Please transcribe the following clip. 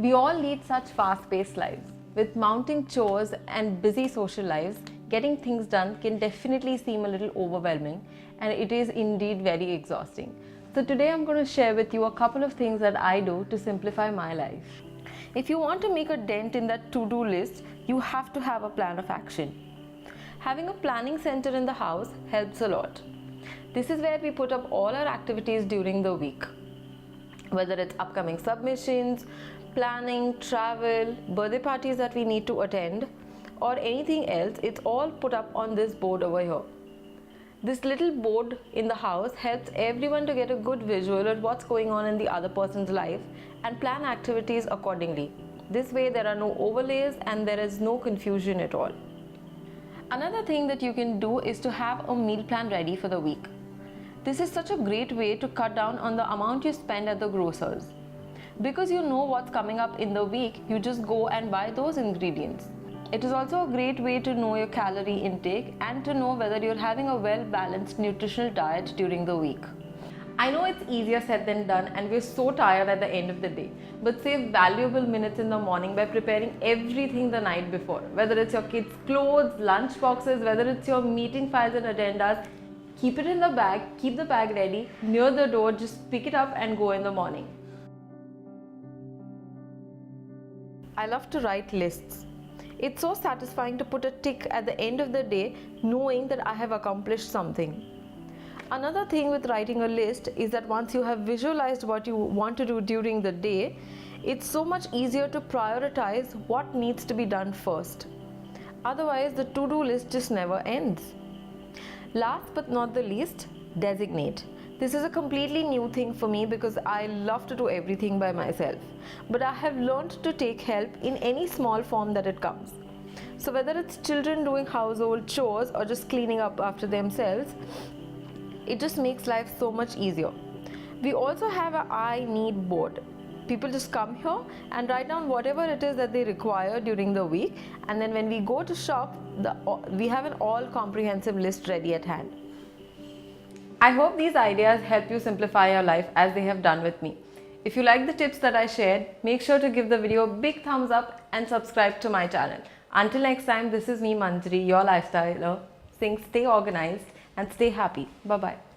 We all lead such fast-paced lives. With mounting chores and busy social lives, getting things done can definitely seem a little overwhelming, and it is indeed very exhausting. So today I'm going to share with you a couple of things that I do to simplify my life. If you want to make a dent in that to-do list, you have to have a plan of action. Having a planning center in the house helps a lot. This is where we put up all our activities during the week. Whether it's upcoming submissions, planning, travel, birthday parties that we need to attend, or anything else, it's all put up on this board over here. This little board in the house helps everyone to get a good visual of what's going on in the other person's life and plan activities accordingly. This way there are no overlays and there is no confusion at all. Another thing that you can do is to have a meal plan ready for the week. This is such a great way to cut down on the amount you spend at the grocers. Because you know what's coming up in the week, you just go and buy those ingredients. It is also a great way to know your calorie intake and to know whether you're having a well-balanced nutritional diet during the week. I know it's easier said than done and we're so tired at the end of the day, but save valuable minutes in the morning by preparing everything the night before. Whether it's your kids' clothes, lunch boxes, whether it's your meeting files and agendas, keep it in the bag, keep the bag ready, near the door, just pick it up and go in the morning. I love to write lists. It's so satisfying to put a tick at the end of the day knowing that I have accomplished something. Another thing with writing a list is that once you have visualized what you want to do during the day, it's so much easier to prioritize what needs to be done first. Otherwise, the to-do list just never ends. Last but not the least, designate. This is a completely new thing for me because I love to do everything by myself. But I have learned to take help in any small form that it comes. So whether it's children doing household chores or just cleaning up after themselves, it just makes life so much easier. We also have a I need board. People just come here and write down whatever it is that they require during the week, and then when we go to shop, we have an all-comprehensive list ready at hand. I hope these ideas help you simplify your life as they have done with me. If you like the tips that I shared, make sure to give the video a big thumbs up and subscribe to my channel. Until next time, this is me, Manjari, your lifestyler, saying stay organized and stay happy. Bye-bye.